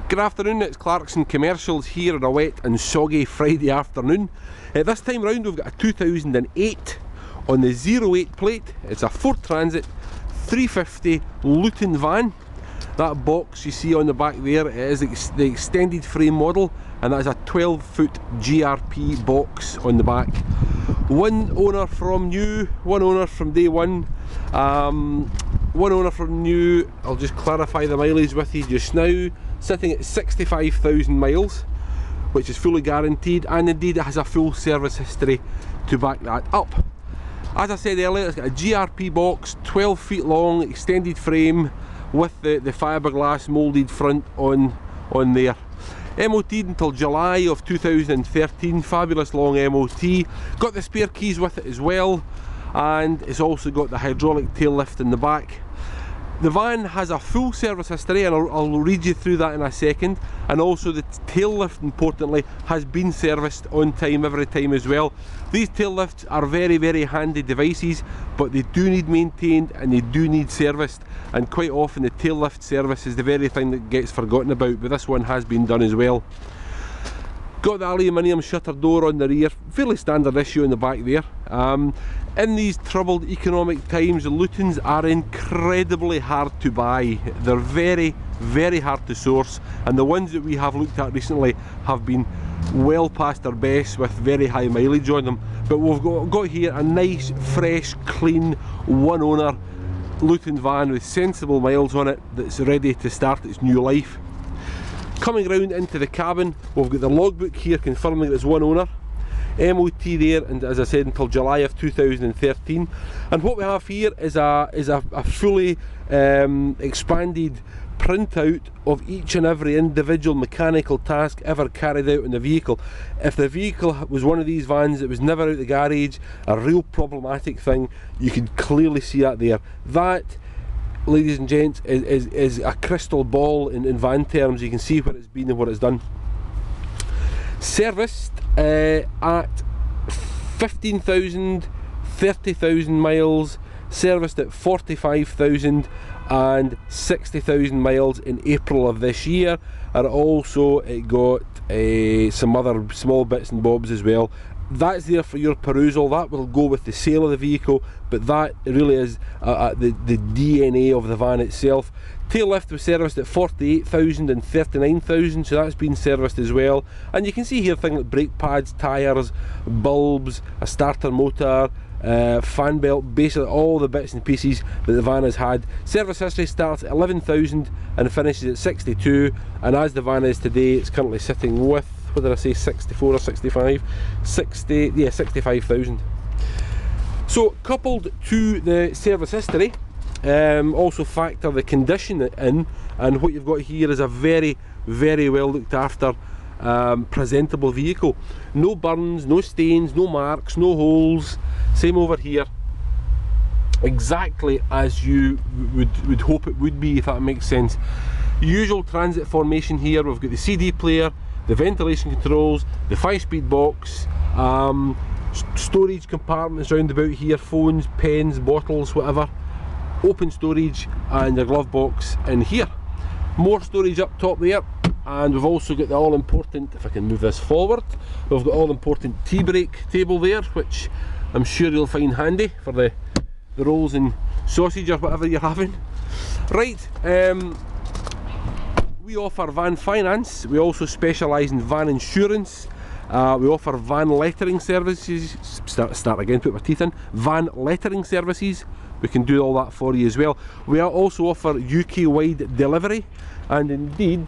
Good afternoon, it's Clarkson Commercials here on a wet and soggy Friday afternoon. This time round we've got a 2008 on the 08 plate. It's a Ford Transit 350 Luton van. That box you see on the back there is the extended frame model, and that is a 12-foot GRP box on the back. One owner from new, one owner from day one. One owner from new, I'll just clarify the mileage with you just now, sitting at 65,000 miles, which is fully guaranteed, and indeed it has a full service history to back that up. As I said earlier, it's got a GRP box, 12 feet long, extended frame, with the fiberglass moulded front on there. MOT'd until July of 2013, fabulous long MOT. Got the spare keys with it as well, and it's also got the hydraulic tail lift in the back. The van has a full service history, and I'll read you through that in a second, and also the tail lift, importantly, has been serviced on time every time as well. These tail lifts are very, very handy devices, but they do need maintained and they do need serviced, and quite often the tail lift service is the very thing that gets forgotten about, but this one has been done as well. Got the aluminium shutter door on the rear, fairly standard issue in the back there. In these troubled economic times, the Lutons are incredibly hard to buy. They're very, very hard to source, and the ones that we have looked at recently have been well past their best with very high mileage on them. But we've got here a nice, fresh, clean, one owner Luton van with sensible miles on it that's ready to start its new life. Coming round into the cabin, we've got the logbook here confirming it's one owner. MOT there, and as I said, until July of 2013. And what we have here is a fully expanded printout of each and every individual mechanical task ever carried out in the vehicle. If the vehicle was one of these vans that was never out the garage, a real problematic thing, you could clearly see that there. That, ladies and gents, is a crystal ball in van terms. You can see where it's been and what it's done. Serviced at 15,000, 30,000 miles, serviced at 45,000 and 60,000 miles in April of this year, and also it got some other small bits and bobs as well. That's there for your perusal. That will go with the sale of the vehicle, but that really is the DNA of the van itself. Tail lift was serviced at 48,000 and 39,000, so that's been serviced as well. And you can see here things like brake pads, tyres, bulbs, a starter motor, fan belt, basically all the bits and pieces that the van has had. Service history starts at 11,000 and finishes at 62, and as the van is today, it's currently sitting with, what did I say, 64 or 65? 60, yeah, 65,000. So coupled to the service history, also factor the condition in, and what you've got here is a very, very well looked after presentable vehicle. No burns, no stains, no marks, no holes. Same over here, exactly as you would hope it would be, if that makes sense. Usual transit formation here. We've got the CD player, the ventilation controls, the 5-speed box, storage compartments round about here, phones, pens, bottles, whatever, open storage, and the glove box in here. More storage up top there, and we've also got the all important, if I can move this forward, we've got all important tea break table there, which I'm sure you'll find handy for the rolls and sausage or whatever you're having. Right, we offer van finance. We also specialise in van insurance. We offer van lettering services. Start again, put my teeth in. Van lettering services. We can do all that for you as well. We also offer UK-wide delivery, and indeed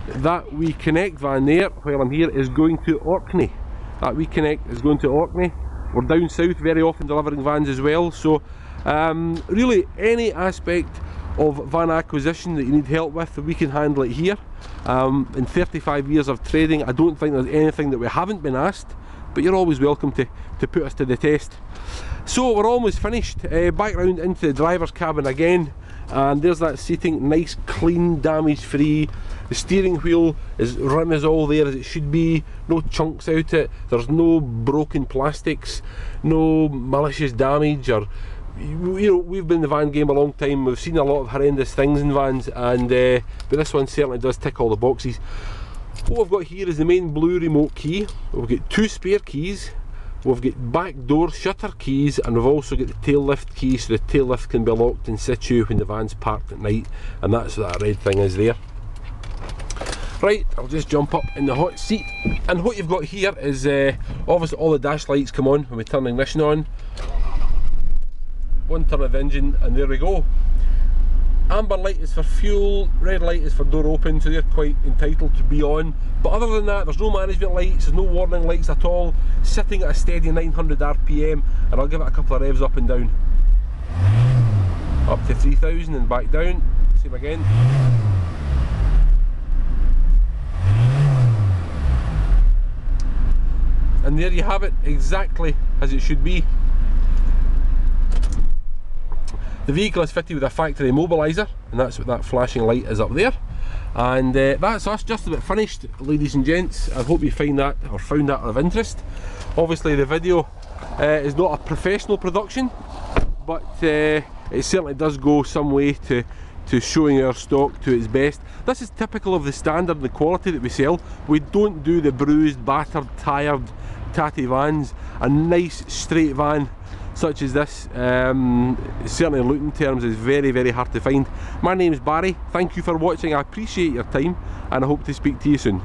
that We Connect van there, while I'm here, is going to Orkney. That We Connect is going to Orkney. We're down south very often delivering vans as well, so really any aspect of van acquisition that you need help with, we can handle it here. In 35 years of trading, I don't think there's anything that we haven't been asked, but you're always welcome to put us to the test. So we're almost finished. Back round into the driver's cabin again, and there's that seating, nice, clean, damage free. The steering wheel rim is all there as it should be, no chunks out it, there's no broken plastics, no malicious damage or you know, we've been in the van game a long time, we've seen a lot of horrendous things in vans, and but this one certainly does tick all the boxes. What we've got here is the main blue remote key. We've got 2 spare keys, we've got back door shutter keys, and we've also got the tail lift key, so the tail lift can be locked in situ when the van's parked at night, and that's what that red thing is there. Right, I'll just jump up in the hot seat, and what you've got here is obviously all the dash lights come on when we turn the ignition on. One turn of the engine, and there we go. Amber light is for fuel, red light is for door open, so they're quite entitled to be on. But other than that, there's no management lights, there's no warning lights at all. Sitting at a steady 900 RPM, and I'll give it a couple of revs up and down. Up to 3000 and back down. Same again. And there you have it, exactly as it should be. The vehicle is fitted with a factory immobiliser, and that's what that flashing light is up there. And that's us just about finished, ladies and gents. I hope you find that, or found that of interest. Obviously the video is not a professional production, but it certainly does go some way to showing our stock to its best. This is typical of the standard and the quality that we sell. We don't do the bruised, battered, tired, tatty vans. A nice straight van such as this, certainly in Luton terms, is very, very hard to find. My name is Barry, thank you for watching, I appreciate your time, and I hope to speak to you soon.